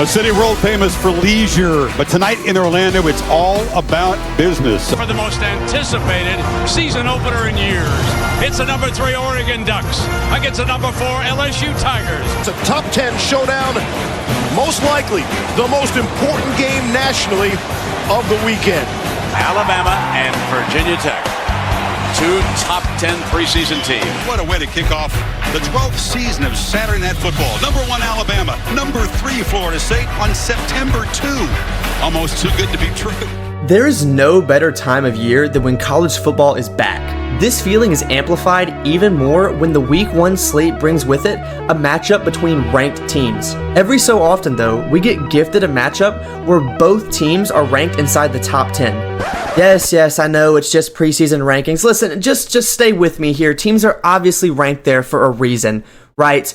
A city world famous for leisure, but tonight in Orlando, it's all about business. For the most anticipated season opener in years, it's the number 3 Oregon Ducks against the number 4 LSU Tigers. It's a top 10 showdown, most likely the most important game nationally of the weekend. Alabama and Virginia Tech, 2 top 10 preseason teams. What a way to kick off the 12th season of Saturday Night Football. Number 1 Alabama, number 3 Florida State on September 2. Almost too good to be true. There is no better time of year than when college football is back. This feeling is amplified even more when the Week 1 slate brings with it a matchup between ranked teams. Every so often, though, we get gifted a matchup where both teams are ranked inside the top 10. Yes, I know it's just preseason rankings. Listen, just stay with me here. Teams are obviously ranked there for a reason, right?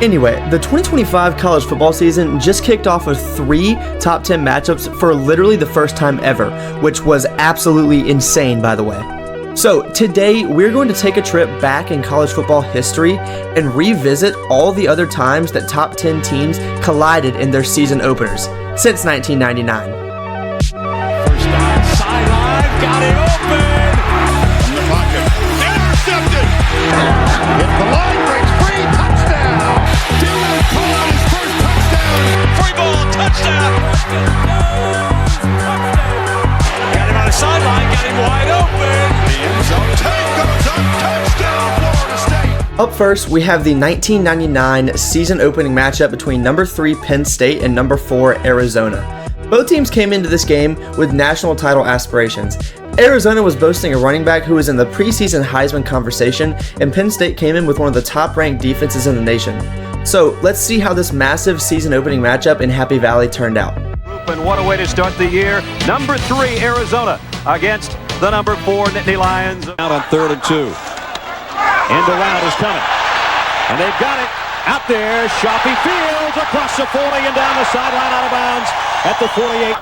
Anyway, the 2025 college football season just kicked off with 3 top 10 matchups for literally the first time ever, which was absolutely insane, by the way. So today, we're going to take a trip back in college football history and revisit all the other times that top 10 teams collided in their season openers since 1999. First down, sideline, got it open. In the pocket, intercepted. Hit the line, breaks free, touchdown. Dylan caught his first touchdown. Free ball, touchdown. Got him on the sideline, got him wide open. The end zone take goes up, touchdown, Florida State. Up first, we have the 1999 season opening matchup between number 3 Penn State and number 4 Arizona. Both teams came into this game with national title aspirations. Arizona was boasting a running back who was in the preseason Heisman conversation, and Penn State came in with one of the top-ranked defenses in the nation. So let's see how this massive season opening matchup in Happy Valley turned out. And what a way to start the year. Number 3 Arizona against the number 4 Nittany Lions. Out on 3rd and 2. End around is coming. And they've got it. Out there, Shoppy Fields across the 40 and down the sideline out of bounds at the 48.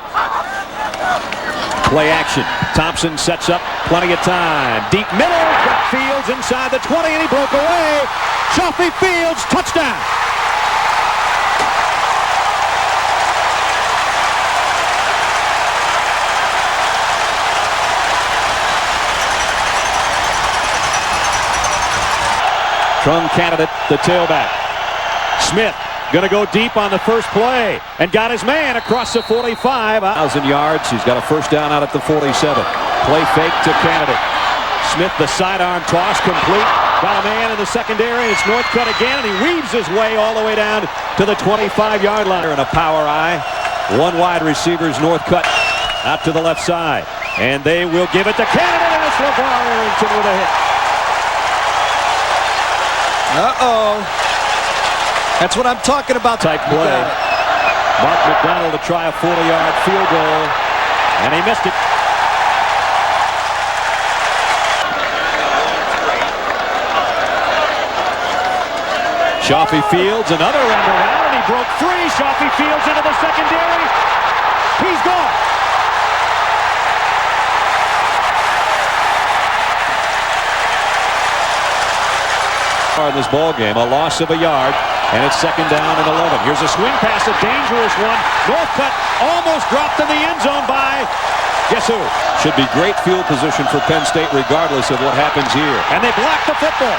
Play action. Thompson sets up, plenty of time. Deep middle, got Fields inside the 20 and he broke away. Shoppy Fields, touchdown. Candidate, the tailback. Smith gonna go deep on the first play and got his man across the 45. 1,000 yards. He's got a first down out at the 47. Play fake to Candidate. Smith, the sidearm toss complete. Got a man in the secondary. It's Northcutt again, and he weaves his way all the way down to the 25-yard line. And a power eye. One wide receivers, Northcutt out to the left side. And they will give it to Candidate, and it's LeVar Arrington with a hit. That's what I'm talking about. Type play. Mark McDonald to try a 40-yard field goal, and he missed it. Shoffey Fields, another end around, and he broke free. Shoffey Fields into the secondary. He's gone. In this ball game, a loss of a yard, and it's 2nd down and 11. Here's a swing pass, a dangerous one. Northcutt almost dropped in the end zone by guess who? Should be great field position for Penn State regardless of what happens here. And they block the football.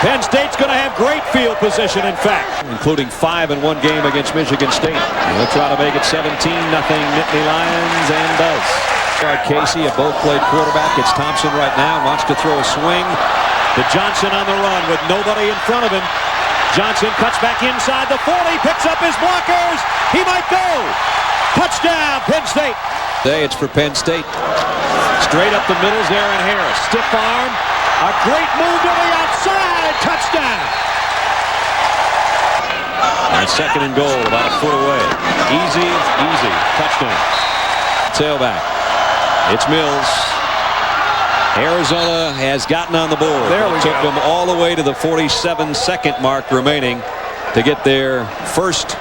Penn State's going to have great field position, in fact, including 5 in one game against Michigan State. They'll try to make it 17-0 Nittany Lions, and does. Casey, a both-played quarterback. It's Thompson right now, wants to throw a swing to Johnson on the run with nobody in front of him. Johnson cuts back inside the 40, picks up his blockers. He might go. Touchdown, Penn State. Today it's for Penn State. Straight up the middle's Aaron Harris. Stiff arm. A great move to the outside. Touchdown. And 2nd and goal, about a foot away. Easy. Touchdown. Tailback. It's Mills. Arizona has gotten on the board. It took them all the way to the 47-second mark remaining to get their first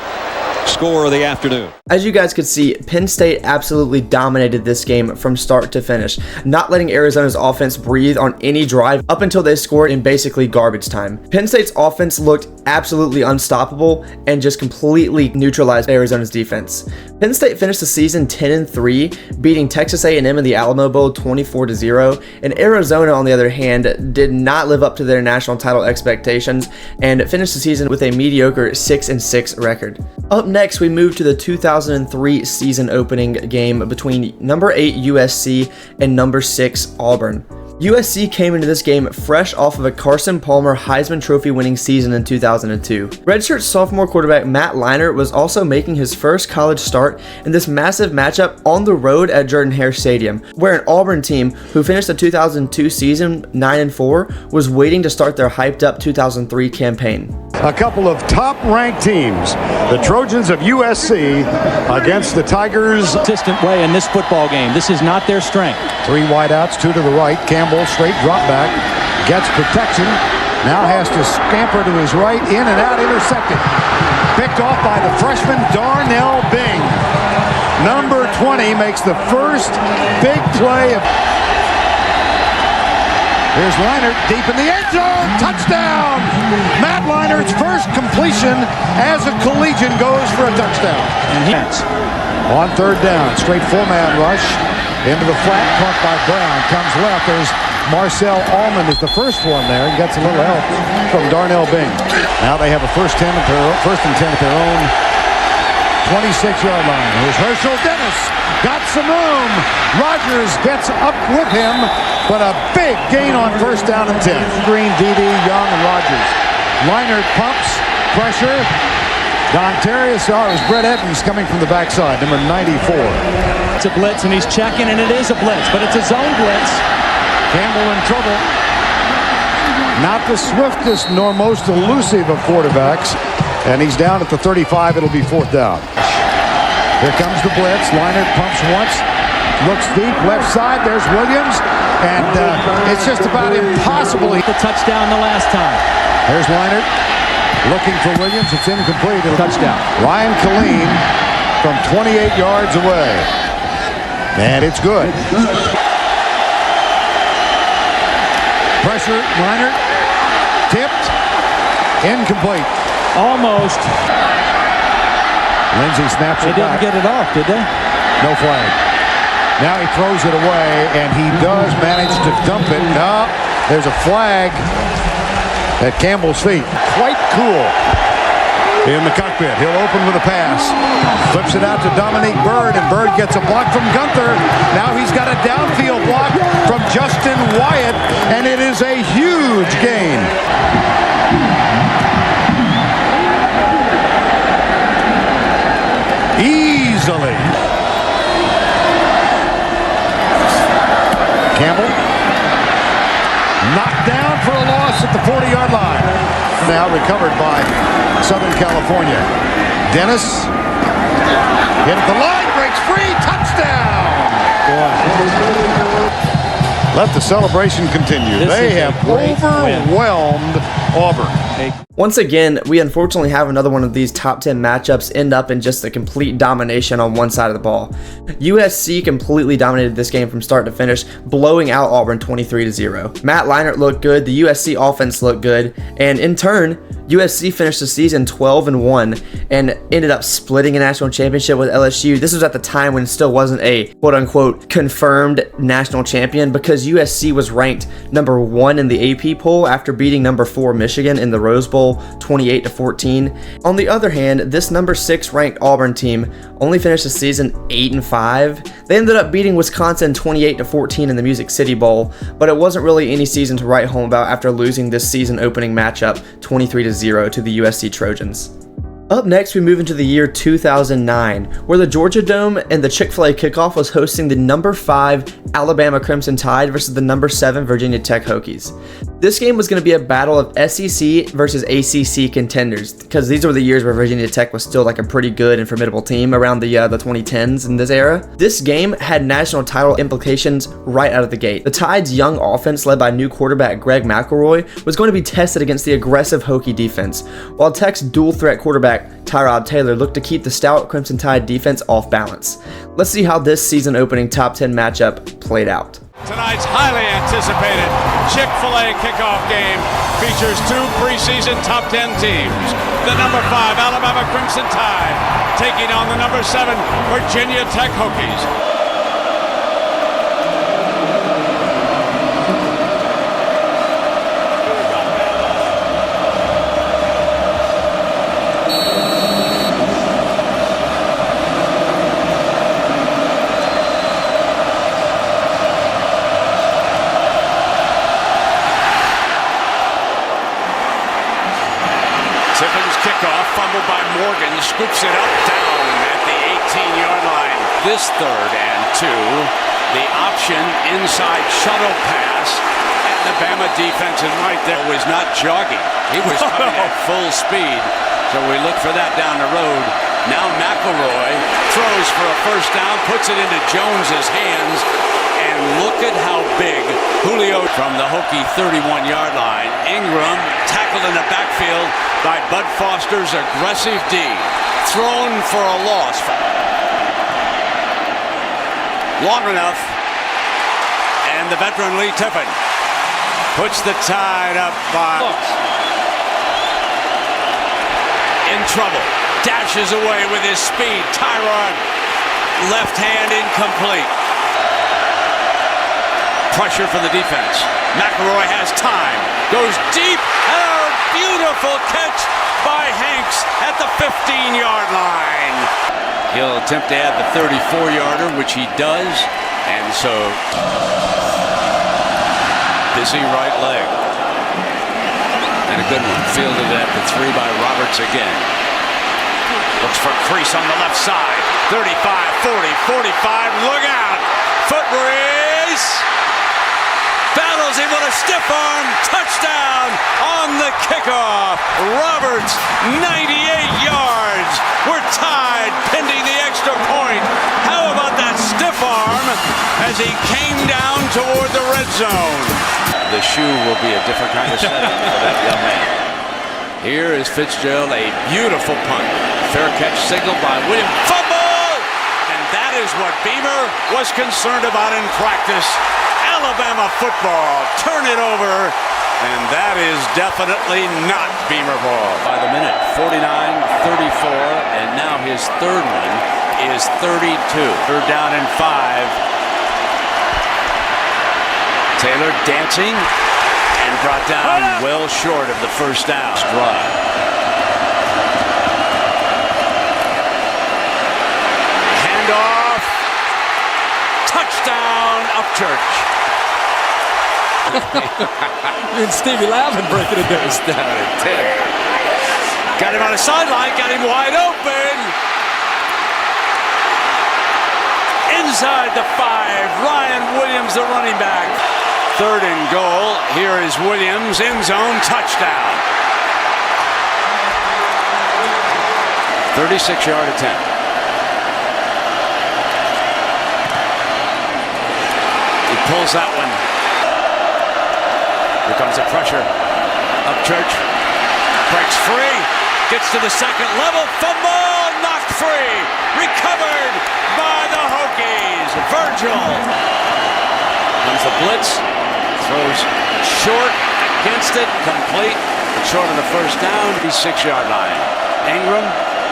score of the afternoon. As you guys could see, Penn State absolutely dominated this game from start to finish, not letting Arizona's offense breathe on any drive up until they scored in basically garbage time. Penn State's offense looked absolutely unstoppable and just completely neutralized Arizona's defense. Penn State finished the season 10-3, beating Texas A&M in the Alamo Bowl 24-0, and Arizona, on the other hand, did not live up to their national title expectations and finished the season with a mediocre 6-6 record. Up next, we move to the 2003 season opening game between number 8 USC and number 6 Auburn. USC came into this game fresh off of a Carson Palmer Heisman Trophy winning season in 2002. Redshirt sophomore quarterback Matt Leinart was also making his first college start in this massive matchup on the road at Jordan-Hare Stadium, where an Auburn team who finished the 2002 season 9-4 was waiting to start their hyped up 2003 campaign. A couple of top-ranked teams, the Trojans of USC against the Tigers. Consistent way in this football game. This is not their strength. 3 wideouts, 2 to the right. Campbell straight drop back, gets protection. Now has to scamper to his right, in and out, intercepted. Picked off by the freshman Darnell Bing. Number 20 makes the first big play of... Here's Leinart deep in the end zone. Touchdown! Matt Leinart's first completion as a collegian goes for a touchdown. And he's on third down, straight 4-man rush into the flat, caught by Brown. Comes left. There's Marcel Allman is the first one there and gets a little help from Darnell Bing. Now they have a first and 10 at their own 26-yard line. Here's Herschel Dennis. Got some room. Rogers gets up with him, but a big gain on first down and 10. Green, Dede, Young, and Rogers. Leinart pumps, pressure. Don Terrius, it was Brett Evans coming from the backside, number 94. It's a blitz, and he's checking, and it is a blitz, but it's a zone blitz. Campbell in trouble. Not the swiftest nor most elusive of quarterbacks, and he's down at the 35. It'll be 4th down. Here comes the blitz. Leinart pumps once, looks deep, left side. There's Williams, and it's just about impossible. The touchdown the last time. There's Leinart looking for Williams. It's incomplete. Touchdown. Ryan Killeen from 28 yards away, and it's good. Pressure, Leinart tipped, incomplete. Almost. Lindsey snaps it back. They didn't get it off, did they? No flag. Now he throws it away, and he does manage to dump it. No, there's a flag at Campbell's feet. Quite cool in the cockpit. He'll open with a pass. Flips it out to Dominique Byrd, and Byrd gets a block from Gunther. Now he's got a downfield block from Justin Wyatt, and it is a huge gain. Easily. Campbell knocked down for a loss at the 40-yard line. Now recovered by Southern California. Dennis hit at the line, breaks free, touchdown! Let the celebration continue. They have overwhelmed Auburn. Once again, we unfortunately have another one of these top 10 matchups end up in just a complete domination on one side of the ball. USC completely dominated this game from start to finish, blowing out Auburn 23-0. Matt Leinart looked good, the USC offense looked good, and in turn, USC finished the season 12-1 and ended up splitting a national championship with LSU. This was at the time when it still wasn't a quote-unquote confirmed national champion, because USC was ranked number 1 in the AP poll after beating number 4 Michigan in the Rose Bowl 28-14. On the other hand, this number 6 ranked Auburn team only finished the season 8-5. They ended up beating Wisconsin 28-14 in the Music City Bowl, but it wasn't really any season to write home about after losing this season opening matchup 23-0 to the USC Trojans. Up next, we move into the year 2009, where the Georgia Dome and the Chick-fil-A kickoff was hosting the number 5 Alabama Crimson Tide versus the number 7 Virginia Tech Hokies. This game was going to be a battle of SEC versus ACC contenders, because these were the years where Virginia Tech was still like a pretty good and formidable team around the 2010s in this era. This game had national title implications right out of the gate. The Tide's young offense, led by new quarterback Greg McElroy, was going to be tested against the aggressive Hokie defense, while Tech's dual-threat quarterback Tyrod Taylor looked to keep the stout Crimson Tide defense off balance. Let's see how this season-opening top 10 matchup played out. Tonight's highly anticipated Chick-fil-A kickoff game features two preseason top 10 teams. The number 5 Alabama Crimson Tide taking on the number 7 Virginia Tech Hokies. Kickoff, fumbled by Morgan, scoops it up down at the 18-yard line. This 3rd and 2, the option inside shuttle pass, and the Bama defense is right there. Was not jogging. He was coming at full speed, so we look for that down the road. Now McElroy throws for a first down, puts it into Jones's hands, and look at how big Julio from the Hokie 31-yard line. Ingram tackled in the backfield by Bud Foster's aggressive D. Thrown for a loss. Long enough. And the veteran Lee Tiffin puts the Tide up by... In trouble. Dashes away with his speed. Tyrod, left hand incomplete. Pressure from the defense. McElroy has time. Goes deep. Oh, beautiful catch by Hanks at the 15-yard line. He'll attempt to add the 34-yarder, which he does. And so, busy right leg. And a good one. Fielded at the 3 by Roberts again. Looks for crease on the left side. 35, 40, 45. Look out. Foot race. Battles him with a stiff arm. Touchdown on the kickoff. Roberts, 98 yards. We're tied pending the extra point. How about that stiff arm as he came down toward the red zone? The shoe will be a different kind of setting for that young man. Here is Fitzgerald, a beautiful punt. Fair catch signaled by William. Fumble! And that is what Beamer was concerned about in practice. Alabama football, turn it over, and that is definitely not Beamer ball. By the minute, 49-34, and now his third one is 32. 3rd down and 5. Taylor dancing and brought down well short of the first down. Drive. Handoff. Touchdown, Upchurch. And Stevie Lavin breaking it down. Down at 10. Got him on the sideline, got him wide open. Inside the 5, Ryan Williams, the running back. 3rd and goal. Here is Williams, end zone, touchdown. 36-yard attempt. He pulls that one. Here comes the pressure. Upchurch breaks free, gets to the second level, fumble, knocked free, recovered by the Hokies. Virgil comes the blitz, throws short against it, complete, short of the first down, the 6-yard line. Ingram,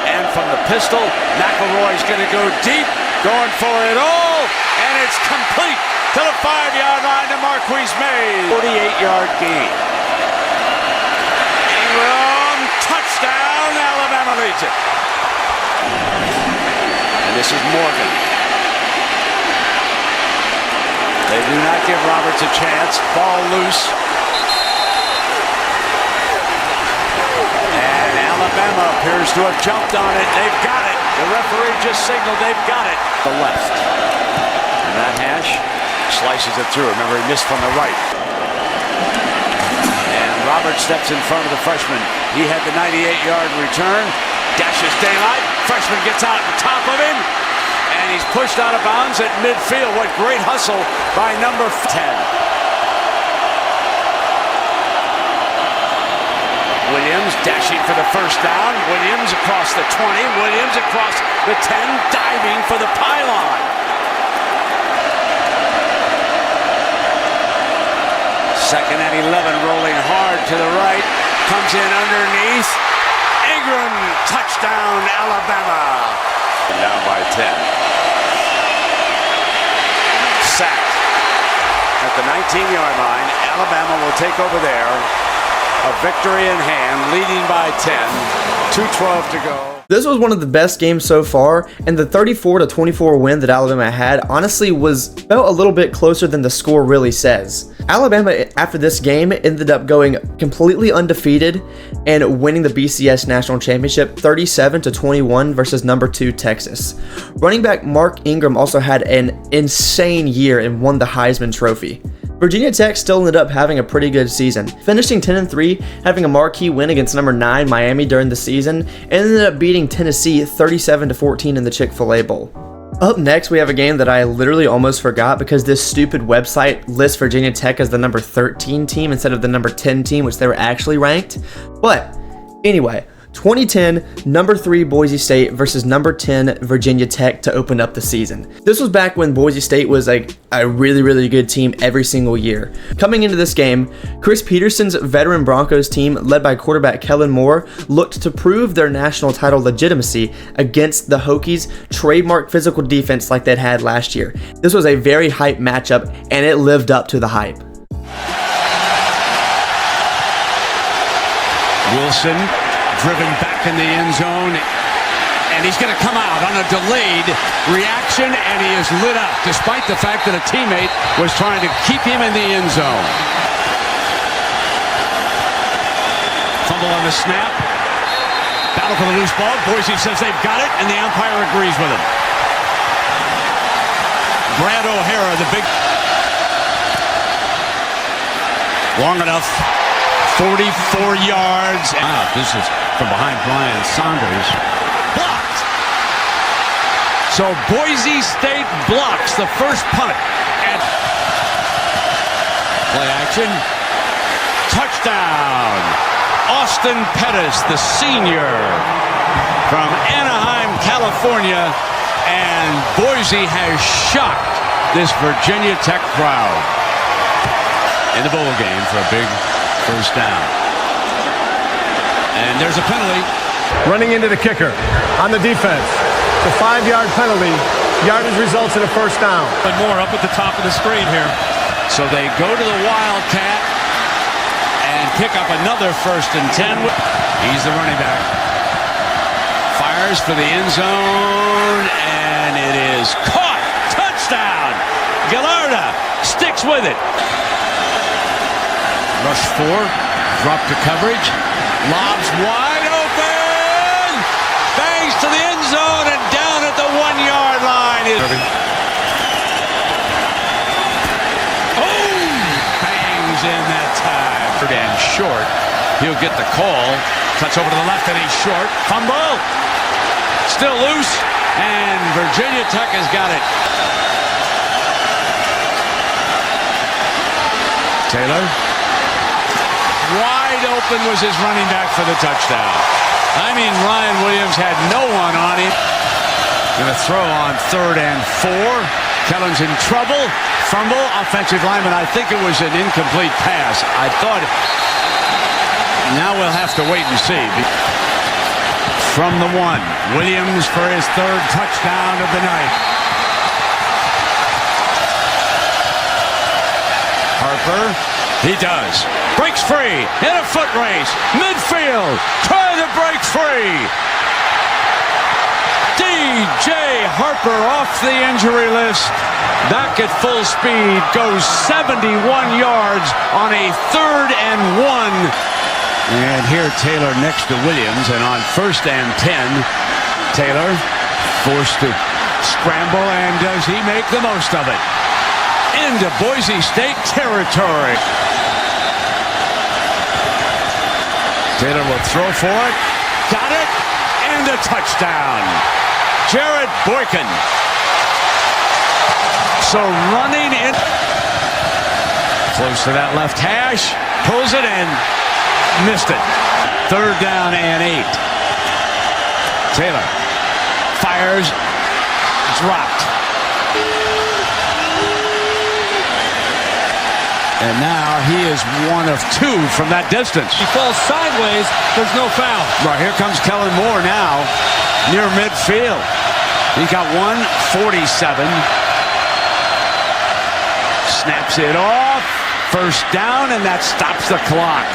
and from the pistol, McElroy's going to go deep, going for it all, and it's complete to the 5-yard line to Marquise Mays. 48-yard gain. Ingram, touchdown, Alabama leads it. And this is Morgan. They do not give Roberts a chance. Ball loose. And Alabama appears to have jumped on it. They've got it. The referee just signaled they've got it. The left. And that hash slices it through. Remember, he missed from the right. Roberts steps in front of the freshman. He had the 98-yard return. Dashes daylight. Freshman gets out on top of him. And he's pushed out of bounds at midfield. What great hustle by number 10. Williams dashing for the first down. Williams across the 20. Williams across the 10, diving for the pylon. Second and 11, rolling hard to the right. Comes in underneath. Ingram, touchdown, Alabama. Down by 10. Sacked at the 19-yard line. Alabama will take over there. A victory in hand, leading by 10. 2:12 to go. This was one of the best games so far, and the 34-24 win that Alabama had honestly felt a little bit closer than the score really says. Alabama, after this game, ended up going completely undefeated and winning the BCS National Championship 37-21 versus number 2 Texas. Running back Mark Ingram also had an insane year and won the Heisman Trophy. Virginia Tech still ended up having a pretty good season, finishing 10-3, having a marquee win against number 9 Miami during the season, and ended up beating Tennessee 37-14 in the Chick-fil-A Bowl. Up next, we have a game that I literally almost forgot because this stupid website lists Virginia Tech as the number 13 team instead of the number 10 team, which they were actually ranked. But anyway, 2010, number 3 Boise State versus number 10 Virginia Tech to open up the season. This was back when Boise State was like a really good team every single year. Coming into this game, Chris Peterson's veteran Broncos team, led by quarterback Kellen Moore, looked to prove their national title legitimacy against the Hokies' trademark physical defense like they'd had last year. This was a very hype matchup, and it lived up to the hype. Wilson driven back in the end zone, and he's going to come out on a delayed reaction, and he is lit up, despite the fact that a teammate was trying to keep him in the end zone. Fumble on the snap. Battle for the loose ball. Boise says they've got it, and the umpire agrees with him. Brad O'Hara, the big... Long enough. 44 yards. This is from behind Brian Saunders. Blocked. So Boise State blocks the first punt. And play action. Touchdown. Austin Pettis, the senior from Anaheim, California. And Boise has shocked this Virginia Tech crowd in the bowl game for a big first down. And there's a penalty. Running into the kicker on the defense. The 5-yard penalty. Yardage results in a first down. And more up at the top of the screen here. So they go to the Wildcat and pick up another 1st and 10. He's the running back. Fires for the end zone, and it is caught. Touchdown. Gallardo sticks with it. Rush 4, drop to coverage, lobs wide open, bangs to the end zone, and down at the 1-yard line is... Oh! Bangs in that time. And short, he'll get the call, cuts over to the left, and he's short. Fumble! Still loose, and Virginia Tech has got it. Taylor. Wide open was his running back for the touchdown. I mean, Ryan Williams had no one on him. Going to throw on 3rd and 4. Kellen's in trouble. Fumble, offensive lineman. I think it was an incomplete pass. I thought... Now we'll have to wait and see. From the 1, Williams for his 3rd touchdown of the night. Harper, he does. Breaks free, in a foot race, midfield, trying to break free. DJ Harper off the injury list, back at full speed, goes 71 yards on a 3rd and 1. And here Taylor next to Williams, and on 1st and 10, Taylor forced to scramble, and does he make the most of it? Into Boise State territory. Taylor will throw for it. Got it. And a touchdown. Jared Boykin. So running in. Close to that left hash. Pulls it in. Missed it. 3rd down and 8. Taylor fires. Dropped. And now he is 1 of 2 from that distance. He falls sideways. There's no foul. Right, here comes Kellen Moore now, near midfield. He got 147. Snaps it off. 1st down, and that stops the clock.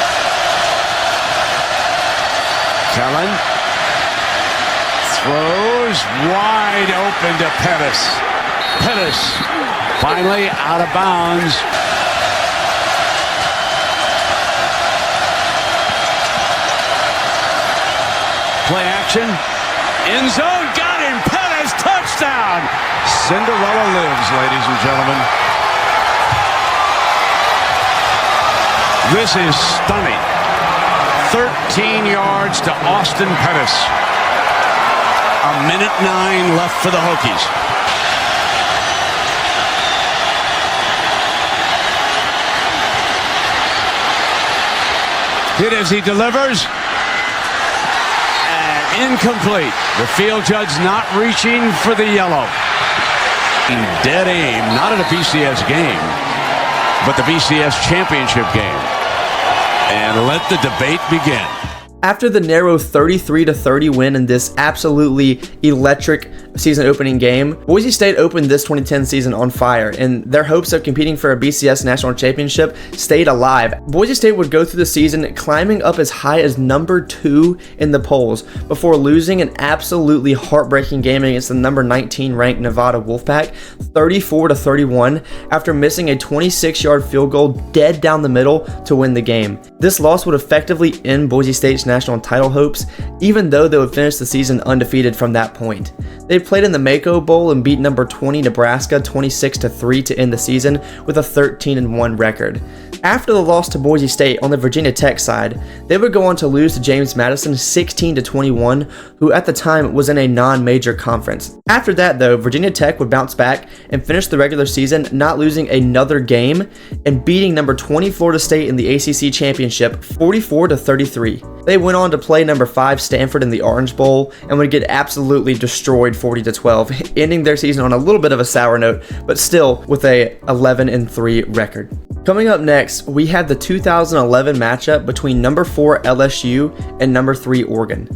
Kellen throws wide open to Pettis. Pettis finally out of bounds. Play action. End zone. Got him. Pettis. Touchdown. Cinderella lives, ladies and gentlemen. This is stunning. 13 yards to Austin Pettis. 1:09 left for the Hokies. Hit as he delivers. Incomplete. The field judge not reaching for the yellow. Dead aim, not at a BCS game, but the BCS championship game. And let the debate begin. After the narrow 33-30 win in this absolutely electric season opening game, Boise State opened this 2010 season on fire, and their hopes of competing for a BCS national championship stayed alive. Boise State would go through the season climbing up as high as number 2 in the polls before losing an absolutely heartbreaking game against the number 19 ranked Nevada Wolfpack, 34-31, after missing a 26-yard field goal dead down the middle to win the game. This loss would effectively end Boise State's national title hopes, even though they would finish the season undefeated from that point. They played in the Mako Bowl and beat number 20 Nebraska 26-3 to end the season with a 13-1 record. After the loss to Boise State on the Virginia Tech side, they would go on to lose to James Madison 16-21, who at the time was in a non-major conference. After that though, Virginia Tech would bounce back and finish the regular season not losing another game and beating number 20 Florida State in the ACC championship 44-33. They went on to play number 5 Stanford in the Orange Bowl and would get absolutely destroyed 40-12, ending their season on a little bit of a sour note, but still with a 11-3 record. Coming up next, we have the 2011 matchup between number 4 LSU and number 3 Oregon.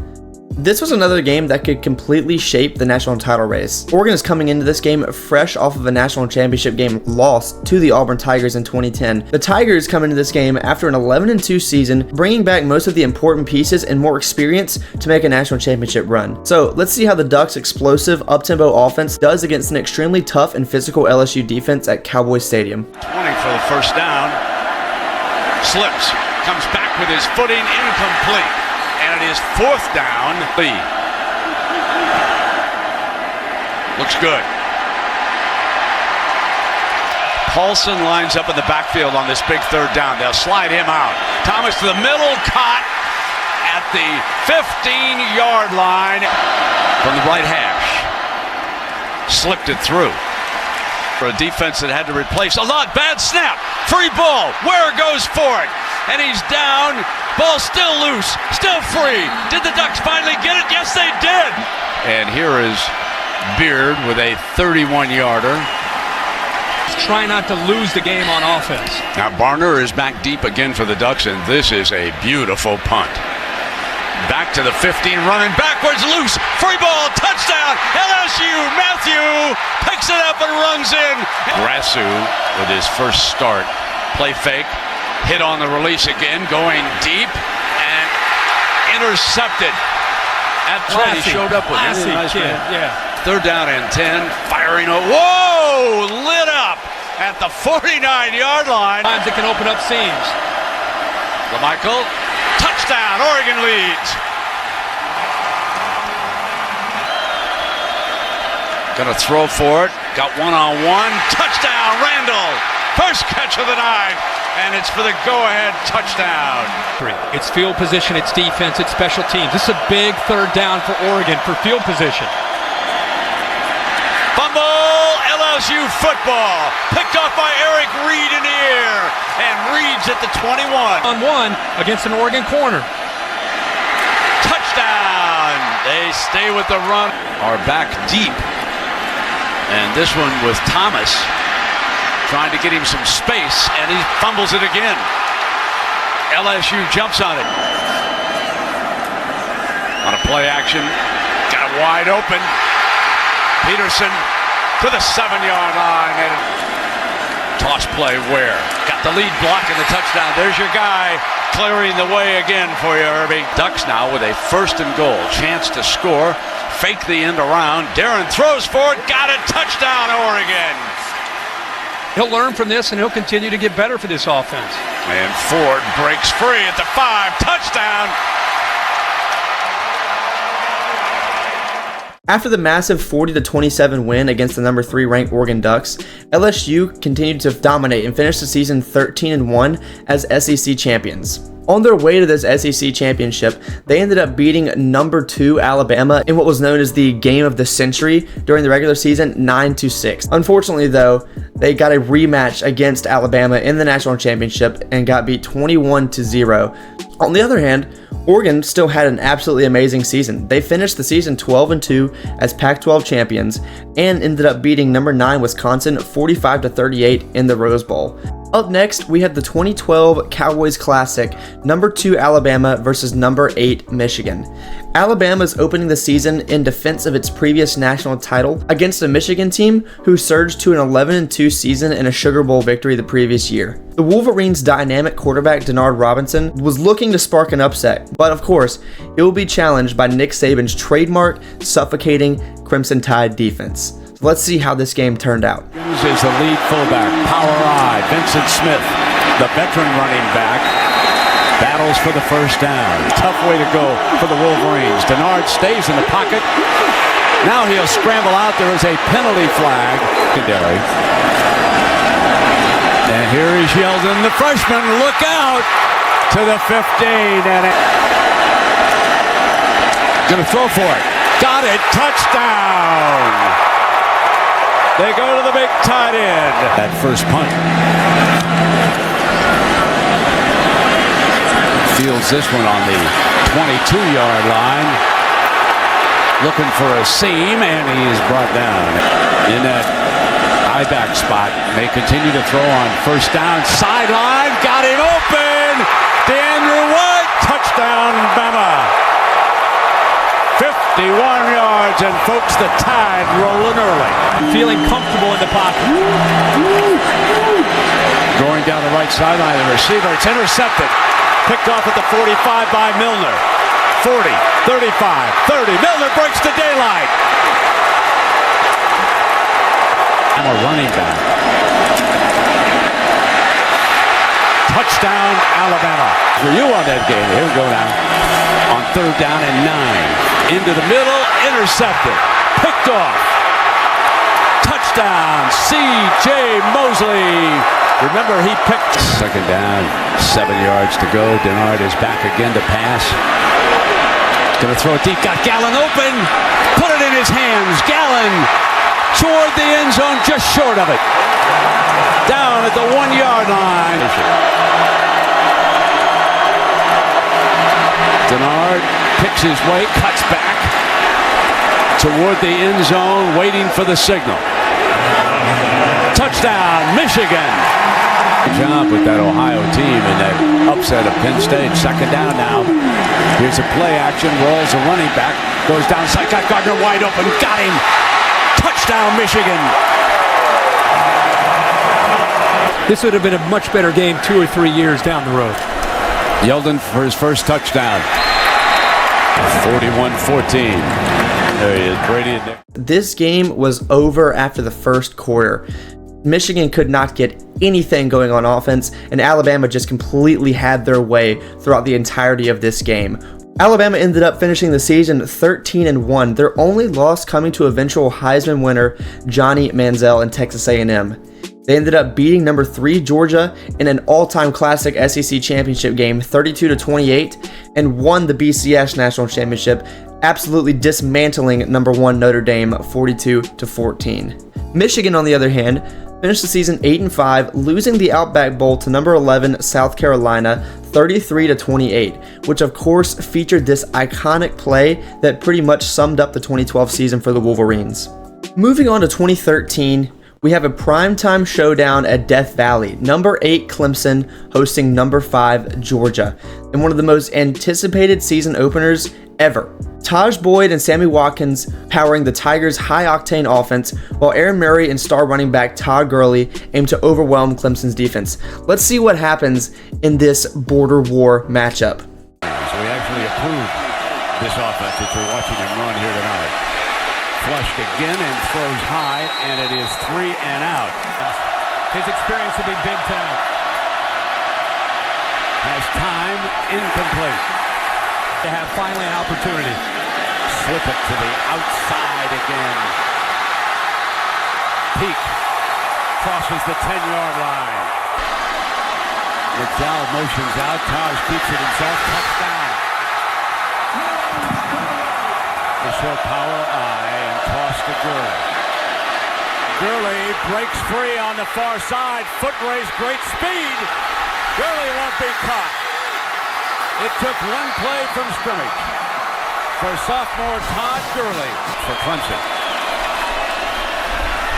This was another game that could completely shape the national title race. Oregon is coming into this game fresh off of a national championship game loss to the Auburn Tigers in 2010. The Tigers come into this game after an 11-2 season, bringing back most of the important pieces and more experience to make a national championship run. So let's see how the Ducks' explosive up-tempo offense does against an extremely tough and physical LSU defense at Cowboys Stadium. 20 for the 1st down. Slips. Comes back with his footing, incomplete. And it is 4th down. Lead. Looks good. Paulson lines up in the backfield on this big 3rd down. They'll slide him out. Thomas to the middle, caught at the 15-yard line from the right hash. Slipped it through. For a defense that had to replace a lot. Bad snap. Free ball. Ware goes for it. And he's down. Ball still loose. Still free. Did the Ducks finally get it? Yes, they did. And here is Beard with a 31-yarder. Try not to lose the game on offense. Now Barner is back deep again for the Ducks, and this is a beautiful punt. Back to the 15, running backwards, loose, free ball, touchdown, LSU, Matthew picks it up and runs in. Grasu with his first start, play fake, hit on the release again, going deep, and intercepted. At Classy, he showed up with classy nice kid, man. yeah. 3rd down and 10, firing, whoa, lit up at the 49-yard line. Times it can open up seams. LaMichael, touchdown, Oregon leads. Gonna throw for it, got one-on-one, touchdown, Randall, first catch of the night. and it's for the go-ahead touchdown. It's field position, it's defense, it's special teams. This is a big third down for Oregon for field position. Fumble, LSU football, picked off by Eric Reed in the air, and Reed's at the 21. On one against an Oregon corner. Touchdown! They stay with the run. Are back deep. And this one with Thomas trying to get him some space, and he fumbles it again. LSU jumps on it. On a play action, got it wide open. Peterson to the 7-yard line. And toss play where? Got the lead block in the touchdown. There's your guy clearing the way again for you, Herbie. Ducks now with a 1st and goal. Chance to score. Fake the end around. Darren throws for it. Got it. Touchdown, Oregon. He'll learn from this and he'll continue to get better for this offense. And Ford breaks free at the 5. Touchdown. After the massive 40-27 win against the number 3 ranked Oregon Ducks, LSU continued to dominate and finish the season 13-1 as SEC champions. On their way to this SEC championship, they ended up beating number 2 Alabama in what was known as the game of the century during the regular season, 9-6. Unfortunately though, they got a rematch against Alabama in the national championship and got beat 21-0. On the other hand, Oregon still had an absolutely amazing season. They finished the season 12-2 as Pac-12 champions and ended up beating number 9 Wisconsin 45-38 in the Rose Bowl. Up next, we had the 2012 Cowboys Classic, number 2 Alabama versus number 8 Michigan. Alabama is opening the season in defense of its previous national title against a Michigan team who surged to an 11-2 season and a Sugar Bowl victory the previous year. The Wolverines' dynamic quarterback Denard Robinson was looking to spark an upset, but of course, it will be challenged by Nick Saban's trademark, suffocating Crimson Tide defense. Let's see how this game turned out. Is the lead fullback, power eye, Vincent Smith, the veteran running back, battles for the first down. Tough way to go for the Wolverines. Denard stays in the pocket. Now he'll scramble out. There is a penalty flag. And here is Yeldon, the freshman. Look out to the 15. And gonna throw for it. Got it. Touchdown. They go to the big tight end. That first punt. Fields this one on the 22-yard line. Looking for a seam, and he is brought down. In that I-back spot. May continue to throw on first down. Sideline. Got him open. DeAndrew White. Touchdown, Bama. 51 yards, and folks, the Tide rolling early. Feeling comfortable in the pocket. Going down the right sideline, the receiver, it's intercepted. Picked off at the 45 by Milner. 40, 35, 30. Milner breaks the daylight. I'm a running back. Touchdown, Alabama. For you on that game. Here we go now. On 3rd down and 9. Into the middle, intercepted, picked off. Touchdown, C.J. Mosley. Remember, he picked. 2nd down, 7 yards to go. Denard is back again to pass. He's going to throw it deep. Got Gallen open. Put it in his hands. Gallen toward the end zone, just short of it. Down at the 1-yard line. Denard picks his way, cuts back toward the end zone, waiting for the signal. Touchdown, Michigan. Good job with that Ohio team in that upset of Penn State. 2nd down now. Here's a play action, rolls a running back, goes downside, got Gardner wide open, got him. Touchdown, Michigan. This would have been a much better game 2 or 3 years down the road. Yeldon for his first touchdown. 41-14. There he is, Brady. This game was over after the first quarter. Michigan could not get anything going on offense, and Alabama just completely had their way throughout the entirety of this game. Alabama ended up finishing the season 13-1, their only loss coming to eventual Heisman winner Johnny Manziel in Texas A&M. They ended up beating number 3 Georgia in an all-time classic SEC championship game 32-28 and won the BCS National Championship, absolutely dismantling number 1 Notre Dame 42-14. Michigan, on the other hand, finished the season 8-5, losing the Outback Bowl to number 11 South Carolina 33-28, which of course featured this iconic play that pretty much summed up the 2012 season for the Wolverines. Moving on to 2013, we have a primetime showdown at Death Valley. Number 8 Clemson hosting number 5 Georgia, and one of the most anticipated season openers ever. Taj Boyd and Sammy Watkins powering the Tigers' high-octane offense, while Aaron Murray and star running back Todd Gurley aim to overwhelm Clemson's defense. Let's see what happens in this border war matchup. So we actually approved this offense that you're watching him run here tonight. Flushed again and throws high, and it is 3 and out. His experience will be big tonight. Has time, incomplete. To have finally an opportunity. Slip it to the outside again. Peak crosses the 10-yard line. McDowell motions out. Taj keeps it himself. Touchdown. The short power eye and toss to Gurley. Gurley breaks free on the far side. Foot race, great speed. Gurley won't be caught. It took one play from scrimmage for sophomore Todd Gurley for Clemson.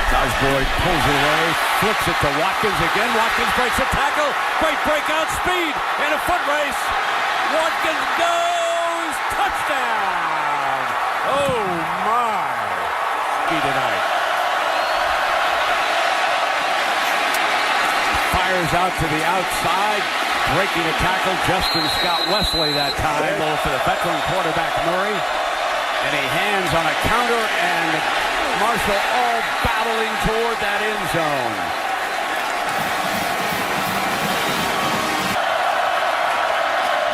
Taj Boyd pulls it away, flips it to Watkins again. Watkins breaks a tackle. Great breakout speed in a foot race. Watkins goes. Touchdown. Oh my. Tonight. Fires out to the outside. Breaking a tackle, Justin Scott Wesley that time for the veteran quarterback Murray. And he hands on a counter, and Marshall all battling toward that end zone.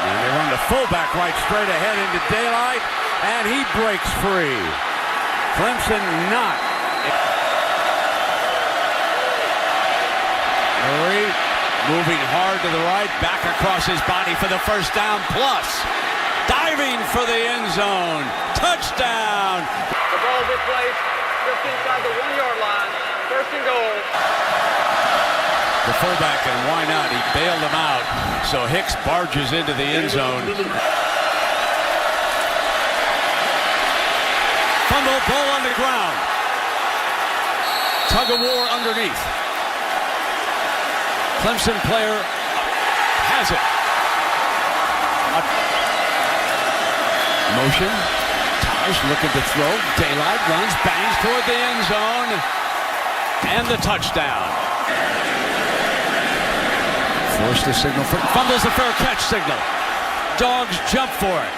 And they run the fullback right straight ahead into daylight, and he breaks free. Clemson not. Murray moving hard to the right, back across his body for the first down, plus diving for the end zone. Touchdown! The ball replaced just inside the 1-yard line. First and goal. The fullback, and why not? He bailed him out, so Hicks barges into the end zone. Fumble, ball on the ground. Tug of war underneath. Clemson player has it. Motion. Taj looking to throw. Daylight runs, bangs toward the end zone. And the touchdown. Forced the signal for fumbles the fair catch signal. Dogs jump for it.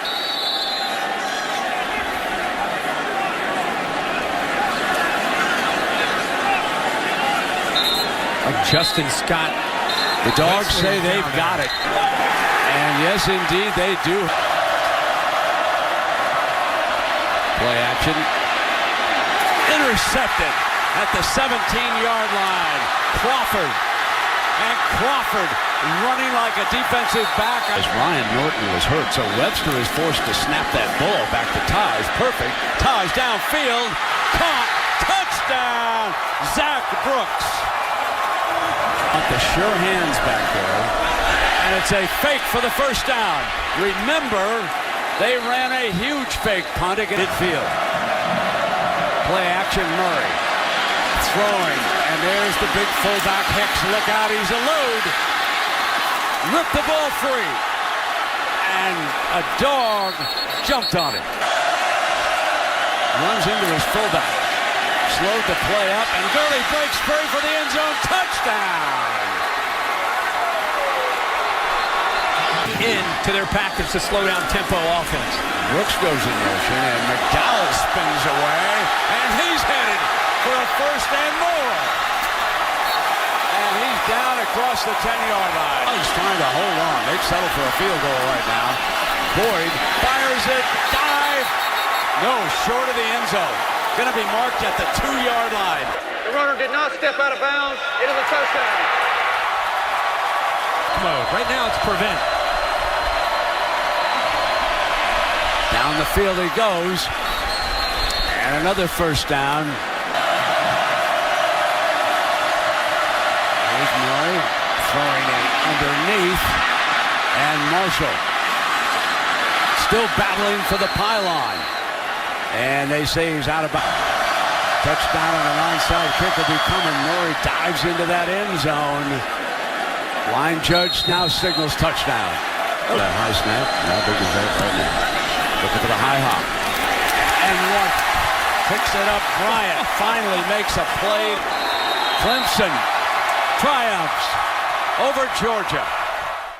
Justin Scott. The Dogs say they've got it. And yes, indeed, they do. Play action. Intercepted at the 17-yard line. Crawford. And Crawford running like a defensive back. As Ryan Norton was hurt, so Webster is forced to snap that ball back to Taj. Perfect. Taj downfield. Caught. Touchdown. Zach Brooks. The sure hands back there, and it's a fake for the first down. Remember, they ran a huge fake punt against midfield. Play action, Murray throwing, and there's the big fullback Hicks. Look out, he's a load. Ripped the ball free, and a dog jumped on it. Runs into his fullback. Slowed the play up, and Gurley breaks free for the end zone. Touchdown! Into their package to slow down tempo offense. Brooks goes in motion, and McDowell spins away, and he's headed for a first and more. And he's down across the 10-yard line. He's trying to hold on. They've settled for a field goal right now. Boyd fires it, dive. No, short of the end zone. Going to be marked at the 2-yard line. The runner did not step out of bounds. It is a touchdown. Mode. Right now it's prevent. Down the field he goes. And another first down. Here's Murray throwing it underneath. And Marshall still battling for the pylon. And they say he's out of bounds. Touchdown on an onside kick will be coming. Murray dives into that end zone. Line judge now signals touchdown. That high snap. How big is that right now? Looking for the high hop. And one. Picks it up. Bryant finally makes a play. Clemson triumphs over Georgia.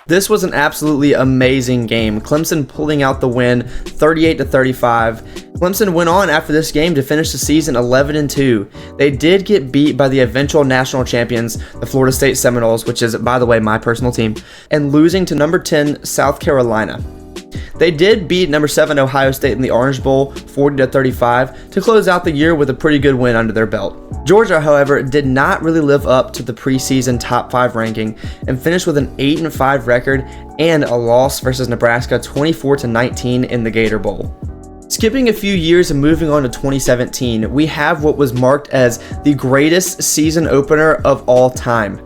This was an absolutely amazing game. Clemson pulling out the win 38-35. Clemson went on after this game to finish the season 11-2. They did get beat by the eventual national champions, the Florida State Seminoles, which is, by the way, my personal team, and losing to number 10 South Carolina. They did beat number 7 Ohio State in the Orange Bowl 40-35 to close out the year with a pretty good win under their belt. Georgia, however, did not really live up to the preseason top 5 ranking and finished with an 8-5 record and a loss versus Nebraska 24-19 in the Gator Bowl. Skipping a few years and moving on to 2017, we have what was marked as the greatest season opener of all time.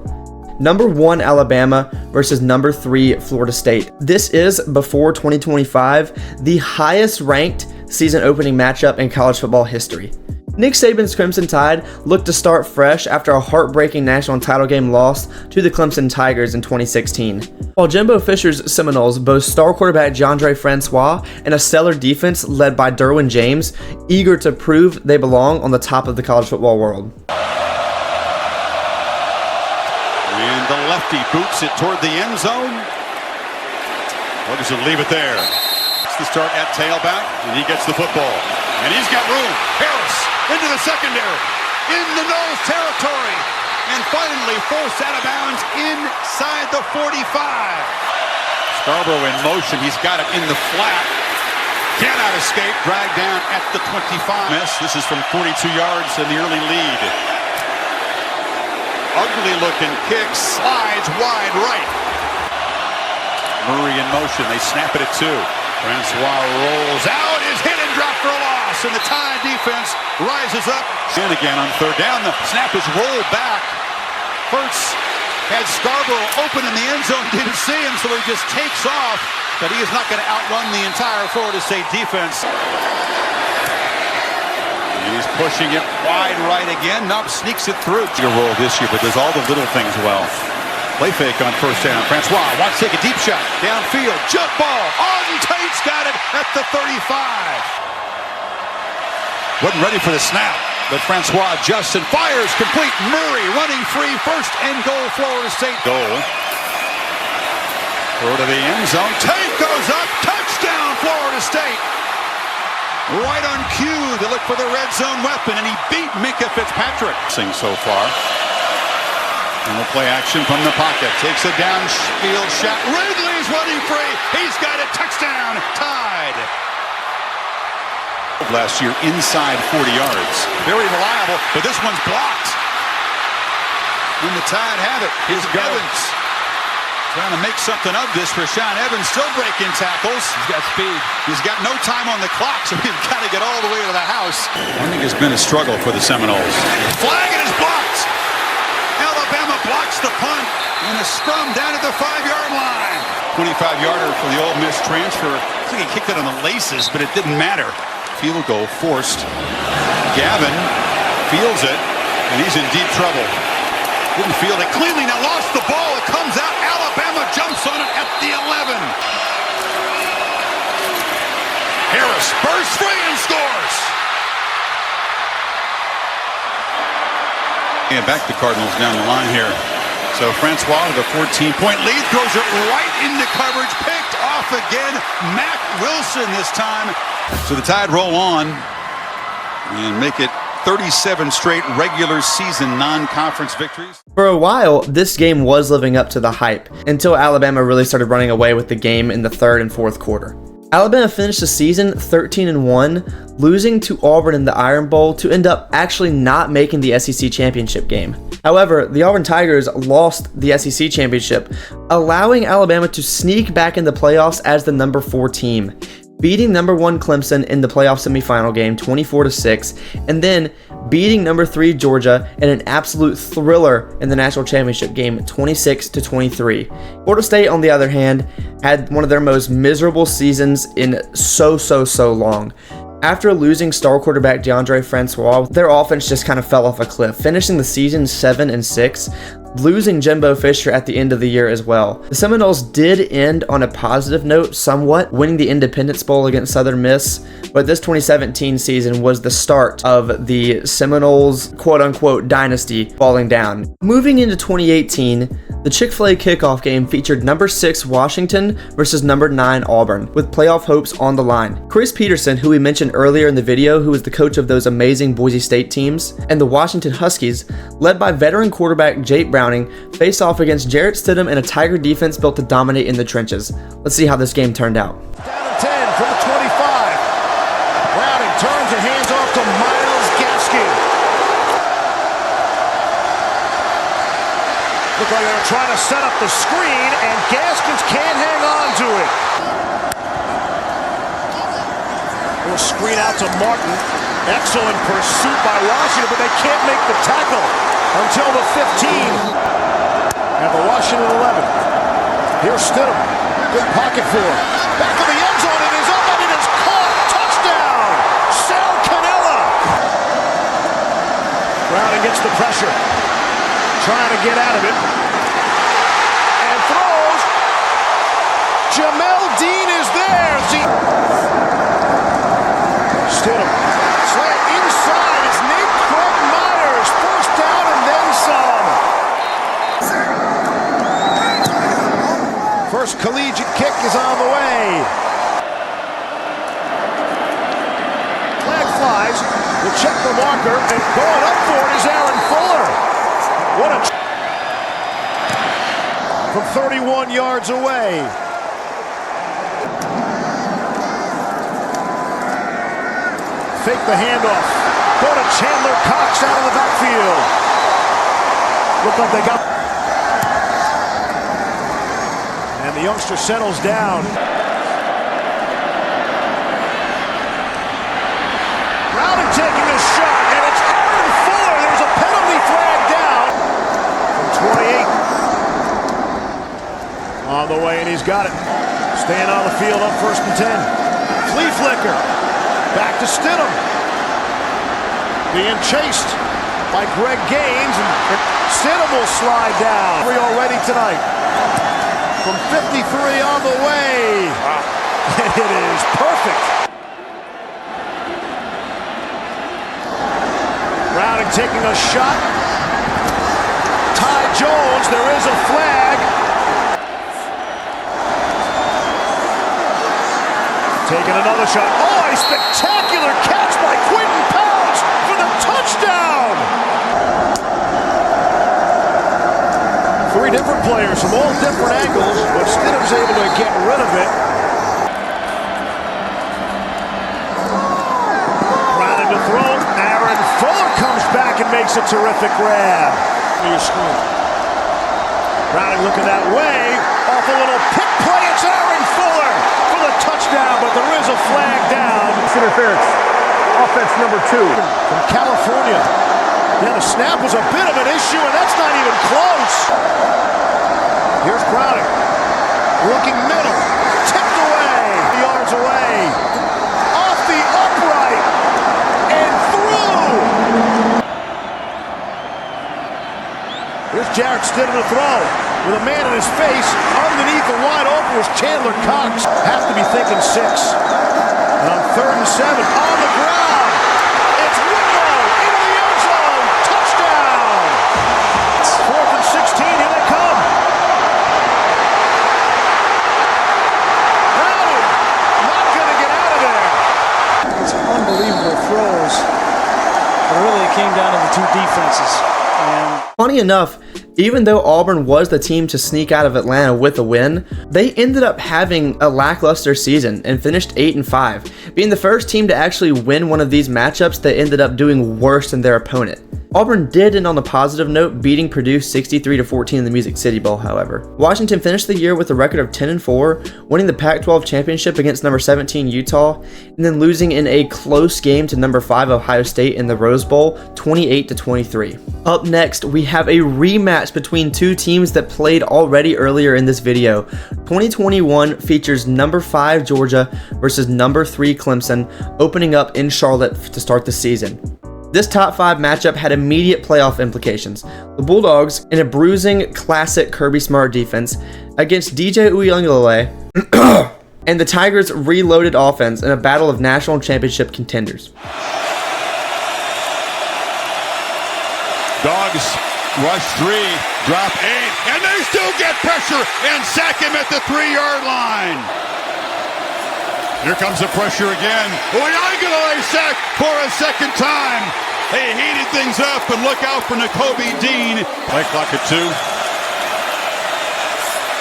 Number 1 Alabama versus number 3 Florida State. This is, before 2025, the highest ranked season opening matchup in college football history. Nick Saban's Crimson Tide looked to start fresh after a heartbreaking national title game loss to the Clemson Tigers in 2016. While Jimbo Fisher's Seminoles boast star quarterback Jandre Francois and a stellar defense led by Derwin James, eager to prove they belong on the top of the college football world. And the lefty boots it toward the end zone. Or does it leave it there? It's the start at tailback, and he gets the football. And he's got room. Harris into the secondary, in the nose territory, and finally forced out of bounds inside the 45. Scarborough in motion. He's got it in the flat. Cannot escape. Dragged down at the 25. This is from 42 yards in the early lead. Ugly looking kick, slides wide right. Murray in motion, they snap it at 2. Francois rolls out, is hit and dropped for a loss, and the Tide defense rises up. And again on 3rd down, the snap is rolled back. Hurts had Scarborough open in the end zone, didn't see him, so he just takes off, but he is not going to outrun the entire Florida State defense. He's pushing it wide right again. Nubb sneaks it through. Your role this year, but does all the little things well. Play fake on 1st down. Francois wants to take a deep shot. Downfield. Jump ball. Auden Tate's got it at the 35. Wasn't ready for the snap, but Francois adjusts and fires complete. Murray running free. 1st and goal, Florida State. Goal. Throw to the end zone. Tate goes up. Touchdown, Florida State. Right on cue, they look for the red zone weapon, and he beat Minkah Fitzpatrick. So far. And we'll play action from the pocket. Takes a downfield shot. Ridley's running free. He's got a touchdown. Tide. Last year inside 40 yards. Very reliable, but this one's blocked. And the Tide have it. Here's Evans. Trying to make something of this. Rashaan Evans still breaking tackles. He's got speed. He's got no time on the clock, so we've got to get all the way to the house. I think it's been a struggle for the Seminoles. Flag is blocked. Alabama blocks the punt and a scrum down at the 5-yard line. 25-yarder for the Ole Miss transfer. I think he kicked it on the laces, but it didn't matter. Field goal forced. Gavin fields it, and he's in deep trouble. Didn't field it cleanly, now lost the ball. It comes out. Alabama jumps on it at the 11. Harris bursts free and scores. And back the Cardinals down the line here. So Francois with a 14-point lead, throws it right into coverage, picked off again. Mac Wilson this time. So the Tide roll on and make it 37 straight regular season non-conference victories. For a while, this game was living up to the hype until Alabama really started running away with the game in the 3rd and 4th quarter. Alabama finished the season 13-1, losing to Auburn in the Iron Bowl to end up actually not making the SEC championship game. However, the Auburn Tigers lost the SEC championship, allowing Alabama to sneak back in the playoffs as the number 4 team, beating number 1 Clemson in the playoff semifinal game 24-6, and then beating number 3 Georgia in an absolute thriller in the national championship game 26-23. Florida State, on the other hand, had one of their most miserable seasons in so long. After losing star quarterback DeAndre Francois, their offense just kind of fell off a cliff, finishing the season 7-6, losing Jimbo Fisher at the end of the year as well. The Seminoles did end on a positive note somewhat, winning the Independence Bowl against Southern Miss, but this 2017 season was the start of the Seminoles quote-unquote dynasty falling down. Moving into 2018, the Chick-fil-A kickoff game featured number 6 Washington versus number 9 Auburn, with playoff hopes on the line. Chris Peterson, who we mentioned earlier in the video, who was the coach of those amazing Boise State teams, and the Washington Huskies, led by veteran quarterback Jake Browning, face off against Jarrett Stidham and a Tiger defense built to dominate in the trenches. Let's see how this game turned out. Down and 10 from the 25. Browning turns and hands off to Miles Gaskin. Look like they're trying to set up the screen, and Gaskins can't hang on to it. We'll screen out to Martin. Excellent pursuit by Washington, but they can't make the tackle until the 15. At the Washington 11. Here's Stidham. Good pocket for him. Back to the end zone. It is up and it is caught. Touchdown! Sal Cannella. Browning gets the pressure. Trying to get out of it. And throws. Jamel Dean is there. Stidham. Slant inside. It's Nate Craig Myers. First down and then some. First collegiate kick is on the way. Flag flies. We'll check the marker. And going up for it is Aaron Fuller. What a... From 31 yards away. Fake the handoff. Go to Chandler Cox out of the backfield. Look like they got... And the youngster settles down. Browning taking a shot, and it's Aaron Fuller. There's a penalty flag down. From 28. On the way, and he's got it. Staying on the field up 1st and 10. Flea flicker. Back to Stidham. Being chased by Greg Gaines, and Stidham will slide down. We're already tonight. From 53 on the way. Wow. It is perfect. Browning taking a shot. Ty Jones, there is a flag. Taking another shot. Oh, a spectacular catch by Quentin Pounds for the touchdown. 3 different players from all different angles, but Stidham's able to get rid of it. Browning to throw. Aaron Fuller comes back and makes a terrific grab. Browning looking that way. Off a little pick play. It's Aaron Fuller for the touchdown, but there is a flag down. Interference. Offense number 2. From California. Yeah, the snap was a bit of an issue, and that's not even close. Here's Browning. Looking middle. Tipped away. Yards away. Off the upright. And through. Here's Jarrett Stidham to throw. With a man in his face. Underneath and wide open was Chandler Cox. Have to be thinking 6. And on 3rd and 7. On the ground. It's Whitlow. Into the end zone. Touchdown. 4th and 16. Here they come. Browning. Not going to get out of there. It's unbelievable throws. But really it came down to the 2 defenses. Funny enough, even though Auburn was the team to sneak out of Atlanta with a win, they ended up having a lackluster season and finished 8-5, being the first team to actually win one of these matchups that ended up doing worse than their opponent. Auburn did end on a positive note, beating Purdue 63-14 in the Music City Bowl, however. Washington finished the year with a record of 10-4, winning the Pac-12 championship against number 17 Utah, and then losing in a close game to number 5 Ohio State in the Rose Bowl, 28-23. Up next, we have a rematch between two teams that played already earlier in this video. 2021 features number 5 Georgia versus number 3 Clemson, opening up in Charlotte to start the season. This top 5 matchup had immediate playoff implications. The Bulldogs, in a bruising, classic Kirby Smart defense, against DJ Uiagalelei, and the Tigers' reloaded offense in a battle of national championship contenders. Dogs rush 3, drop 8, and they still get pressure and sack him at the 3-yard line. Here comes the pressure again. Uiagalelei sacked for a second time. They heated things up, and look out for Nakobe Dean. Play clock at 2.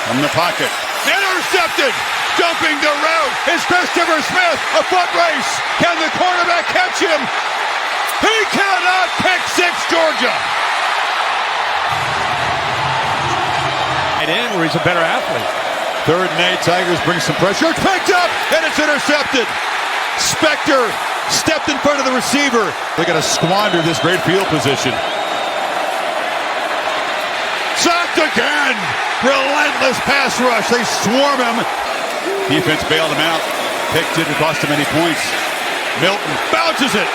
From the pocket. Intercepted! Jumping the route is Christopher Smith. A foot race. Can the quarterback catch him? He cannot. Pick 6, Georgia. Right in where he's a better athlete. 3rd and 8, Tigers bring some pressure. It's picked up, and it's intercepted. Spector stepped in front of the receiver. They're going to squander this great field position. Sacked again. Relentless pass rush. They swarm him. Defense bailed him out. Picked it. It cost him any points. Milton bounces it.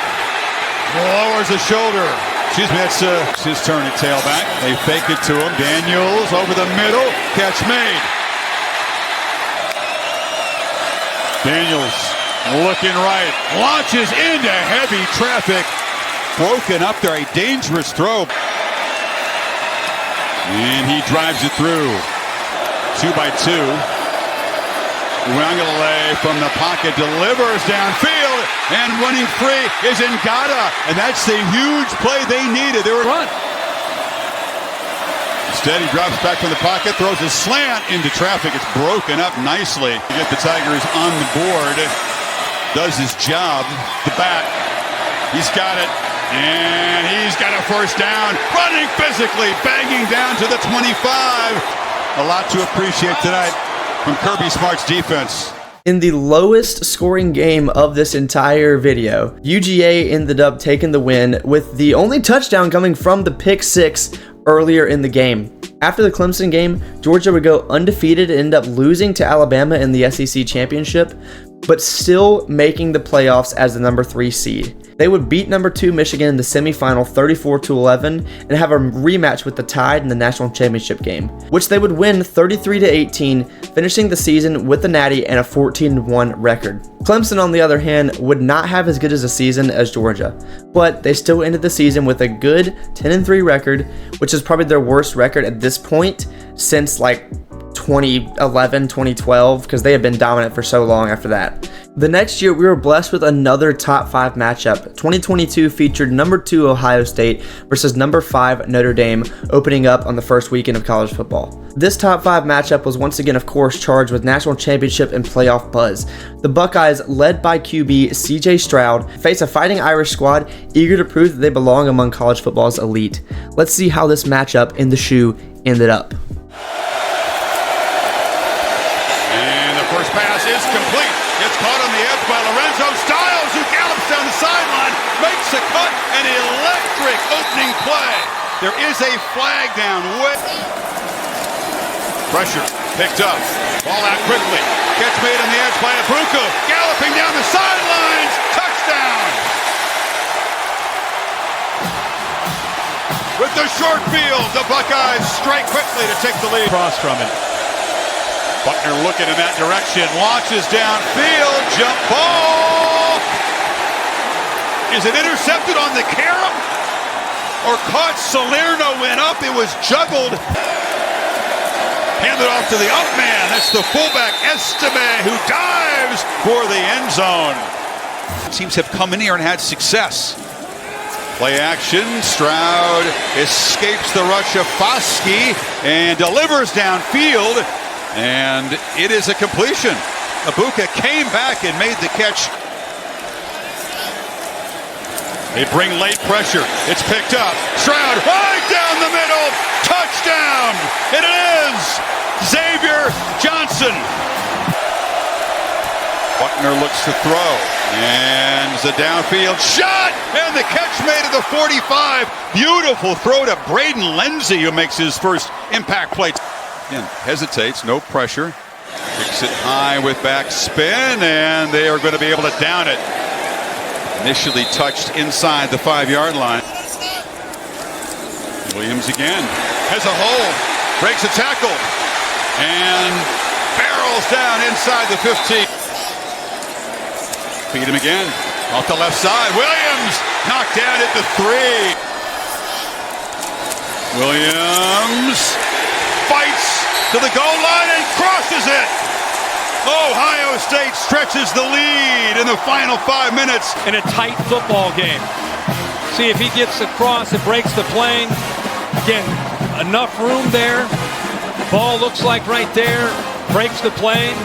Lowers the shoulder. Excuse me, that's his turn at tailback. They fake it to him. Daniels over the middle. Catch made. Daniels looking right, launches into heavy traffic. Broken up there, a dangerous throw. And he drives it through. 2 by 2. Uiagalelei from the pocket delivers downfield, and running free is Ngata, and that's the huge play they needed. They were run. Instead, he drops back from the pocket, throws a slant into traffic. It's broken up nicely to get the Tigers on the board. Does his job. The back. He's got it. And he's got a first down. Running physically, banging down to the 25. A lot to appreciate tonight from Kirby Smart's defense. In the lowest scoring game of this entire video, UGA ended up taking the win with the only touchdown coming from the pick 6 earlier in the game. After the Clemson game, Georgia would go undefeated and end up losing to Alabama in the SEC championship, but still making the playoffs as the number 3 seed. They would beat number 2 Michigan in the semifinal 34-11 and have a rematch with the Tide in the national championship game, which they would win 33-18, finishing the season with the Natty and a 14-1 record. Clemson, on the other hand, would not have as good as a season as Georgia, but they still ended the season with a good 10-3 record, which is probably their worst record at this point since like 2011, 2012, because they had been dominant for so long after that. The next year, we were blessed with another top 5 matchup. 2022 featured number 2 Ohio State versus number 5 Notre Dame, opening up on the first weekend of college football. This top 5 matchup was once again, of course, charged with national championship and playoff buzz. The Buckeyes, led by QB CJ Stroud, face a Fighting Irish squad eager to prove that they belong among college football's elite. Let's see how this matchup in the shoe ended up. First pass is complete. It's caught on the edge by Lorenzo Styles, who gallops down the sideline, makes a cut, an electric opening play. There is a flag down. Pressure picked up. Ball out quickly. Catch made on the edge by Abruzzo. Galloping down the sidelines. Touchdown. With the short field, the Buckeyes strike quickly to take the lead. Cross from it. Buckner looking in that direction, launches downfield, jump ball. Is it intercepted on the carom? Or caught? Salerno went up, it was juggled. Handed off to the up man, that's the fullback Estime, who dives for the end zone. Teams have come in here and had success. Play action. Stroud escapes the rush of Foskey and delivers downfield. And it is a completion. Ibuka came back and made the catch. They bring late pressure. It's picked up. Stroud right down the middle. Touchdown. And it is Xavier Johnson. Buckner looks to throw. And it's a downfield shot. And the catch made at the 45. Beautiful throw to Braden Lindsey, who makes his first impact play. Again, hesitates, no pressure. Kicks it high with back spin, and they are going to be able to down it. Initially touched inside the 5-yard line. Williams again has a hole, breaks a tackle, and barrels down inside the 15. Feed him again, off the left side. Williams knocked down at the 3. Williams fights to the goal line and crosses it. Ohio State stretches the lead in the final 5 minutes. In a tight football game. See if he gets across and breaks the plane. Again, enough room there. Ball looks like right there. Breaks the plane.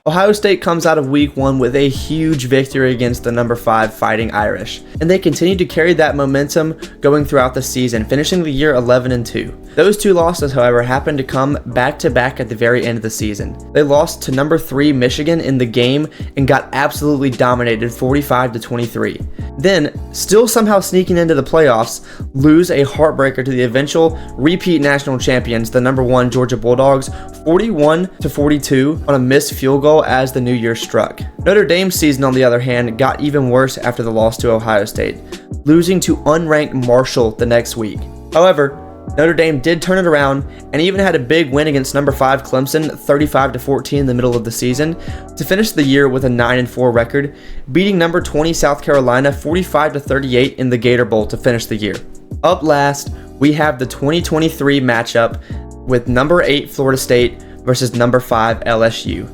Ohio State comes out of week 1 with a huge victory against the number 5 Fighting Irish, and they continue to carry that momentum going throughout the season, finishing the year 11-2. Those 2 losses, however, happened to come back-to-back at the very end of the season. They lost to number 3 Michigan in the game and got absolutely dominated 45-23. Then, still somehow sneaking into the playoffs, lose a heartbreaker to the eventual repeat national champions, the number 1 Georgia Bulldogs, 41-42 on a missed field goal as the new year struck. Notre Dame's season, on the other hand, got even worse after the loss to Ohio State, losing to unranked Marshall the next week. However, Notre Dame did turn it around and even had a big win against number 5 Clemson 35-14 in the middle of the season to finish the year with a 9-4 record, beating number 20 South Carolina 45-38 in the Gator Bowl to finish the year. Up last, we have the 2023 matchup with number 8 Florida State versus number 5 LSU.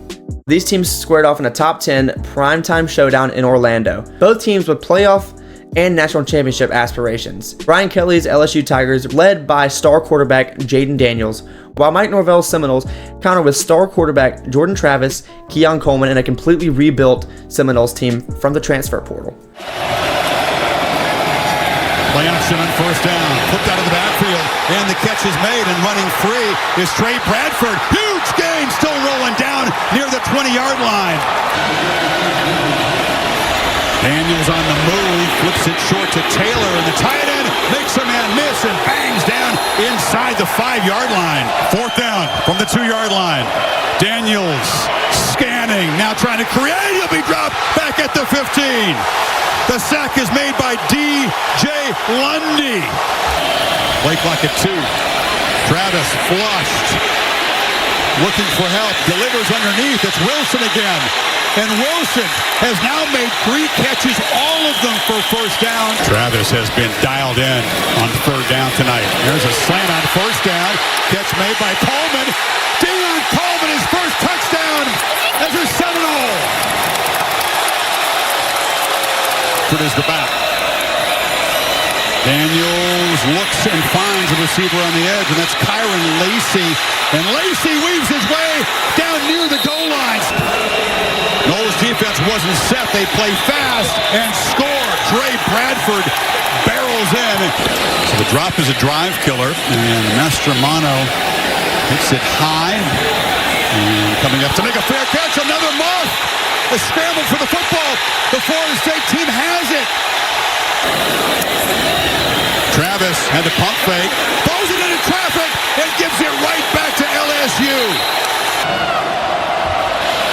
These teams squared off in a top 10 primetime showdown in Orlando. Both teams with playoff and national championship aspirations. Brian Kelly's LSU Tigers led by star quarterback Jaden Daniels, while Mike Norvell's Seminoles countered with star quarterback Jordan Travis, Keon Coleman, and a completely rebuilt Seminoles team from the transfer portal. Play action on first down, flipped out of the backfield, and the catch is made, and running free is Trey Bradford. Huge gain, still rolling down near the 20-yard line. Daniels on the move, flips it short to Taylor, and the tight end makes a man miss and bangs down inside the 5-yard line. Fourth down from the 2-yard line. Daniels scanning, now trying to create. He'll be dropped back at the 15. The sack is made by D.J. Lundy. Play clock at 2. Travis flushed. Looking for help. Delivers underneath. It's Wilson again. And Wilson has now made 3 catches, all of them for first down. Travis has been dialed in on third down tonight. There's a slant on first down. Catch made by Coleman. Deion Coleman, his first touchdown as a Seminole. Is the back. Daniels looks and finds a receiver on the edge, and that's Kyron Lacey. And Lacey weaves his way down near the goal line. Noles defense wasn't set. They play fast and score. Trey Bradford barrels in. So the drop is a drive killer, and Mastromano hits it high. And coming up to make a fair catch, another muff. A scramble for the football. The Florida State team has it. Travis had to pump fake. Throws it into traffic and gives it right back to LSU.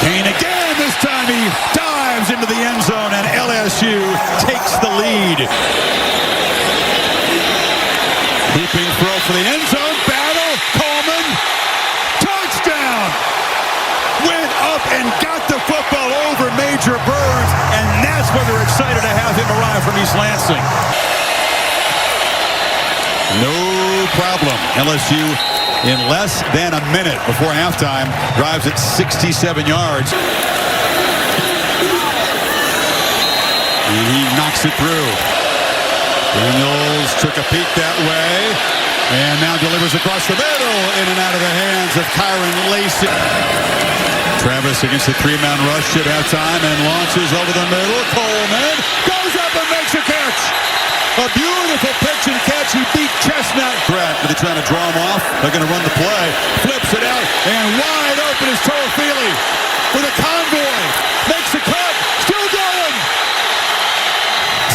Kane again. This time he dives into the end zone and LSU takes the lead. Leaping throw for the end zone. Battle. Coleman. Touchdown. Went up and got the football over Major Burns, and that's when they're excited to have him arrive from East Lansing. No problem. LSU, in less than a minute before halftime, drives at 67 yards. And he knocks it through. Daniels took a peek that way, and now delivers across the middle, in and out of the hands of Kyron Lacey. Travis against the three-man rush at halftime and launches over the middle. Coleman goes up and makes a catch. A beautiful pitch and catch. He beat Chestnut. Brett, are they trying to draw him off? They're going to run the play. Flips it out, and wide open is Toafili with a convoy. Makes the cut. Still going.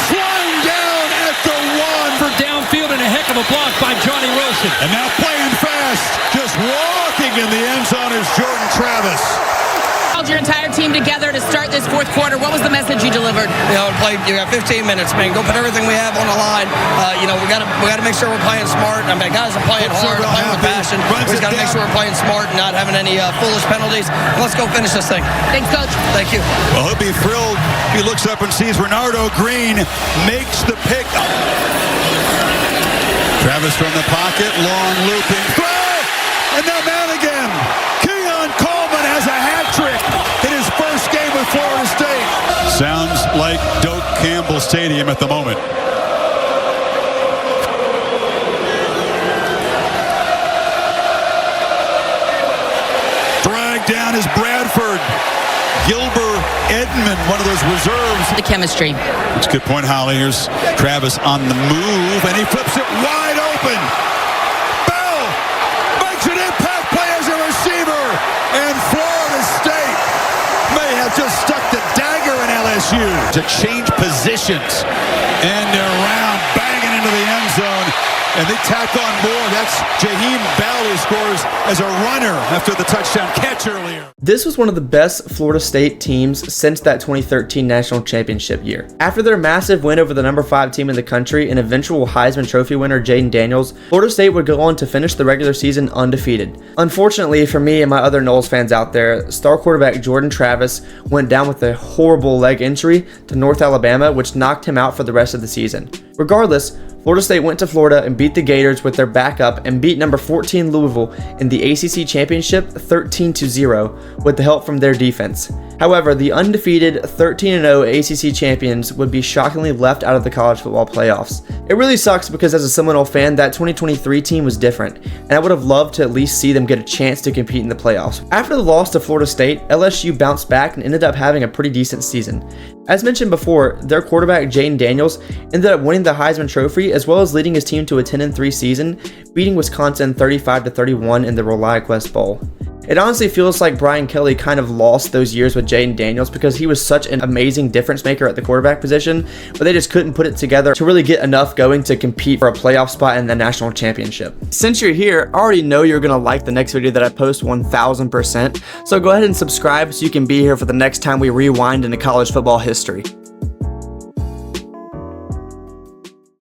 Flying down at the one. For downfield and a heck of a block by Johnny Wilson. And now playing fast. Just walking in the end zone is Jordan Travis. Your entire team together to start this fourth quarter. What was the message you delivered? You got 15 minutes, man. Go put everything we have on the line. We got to make sure we're playing smart. I mean, guys are playing hard, playing with passion. We just got to make sure we're playing smart and not having any foolish penalties. And let's go finish this thing. Thanks, Coach. Thank you. Well, he'll be thrilled. He looks up and sees Renardo Green makes the pick. Travis from the pocket, long looping throw, and now man again. Keon Coleman has a hat trick in his first game with Florida State. Sounds like Doak Campbell Stadium at the moment. Dragged down is Bradford. Gilbert Edmond, one of those reserves. The chemistry. That's a good point, Holly. Here's Travis on the move, and he flips it wide open. Bell makes an impact play as a receiver, and Florida State may have just stuck the dagger in LSU to change positions, and they're around, banging into the end zone, and they tack on more. That's Jaheim Bell, who scores as a runner after the touchdown catch earlier. This was one of the best Florida State teams since that 2013 national championship year. After their massive win over the number 5 team in the country and eventual Heisman Trophy winner Jaden Daniels, Florida State would go on to finish the regular season undefeated. Unfortunately for me and my other Noles fans out there, star quarterback Jordan Travis went down with a horrible leg injury to North Alabama, which knocked him out for the rest of the season. Regardless, Florida State went to Florida and beat the Gators with their backup and beat number 14 Louisville in the ACC Championship 13-0 with the help from their defense. However, the undefeated 13-0 ACC champions would be shockingly left out of the college football playoffs. It really sucks because as a Seminole fan, that 2023 team was different, and I would have loved to at least see them get a chance to compete in the playoffs. After the loss to Florida State, LSU bounced back and ended up having a pretty decent season. As mentioned before, their quarterback Jaden Daniels ended up winning the Heisman Trophy as well as leading his team to a 10-3 season, beating Wisconsin 35-31 in the ReliaQuest Bowl. It honestly feels like Brian Kelly kind of lost those years with Jaden Daniels because he was such an amazing difference maker at the quarterback position, but they just couldn't put it together to really get enough going to compete for a playoff spot in the national championship. Since you're here, I already know you're going to like the next video that I post 1000%, so go ahead and subscribe so you can be here for the next time we rewind into college football history.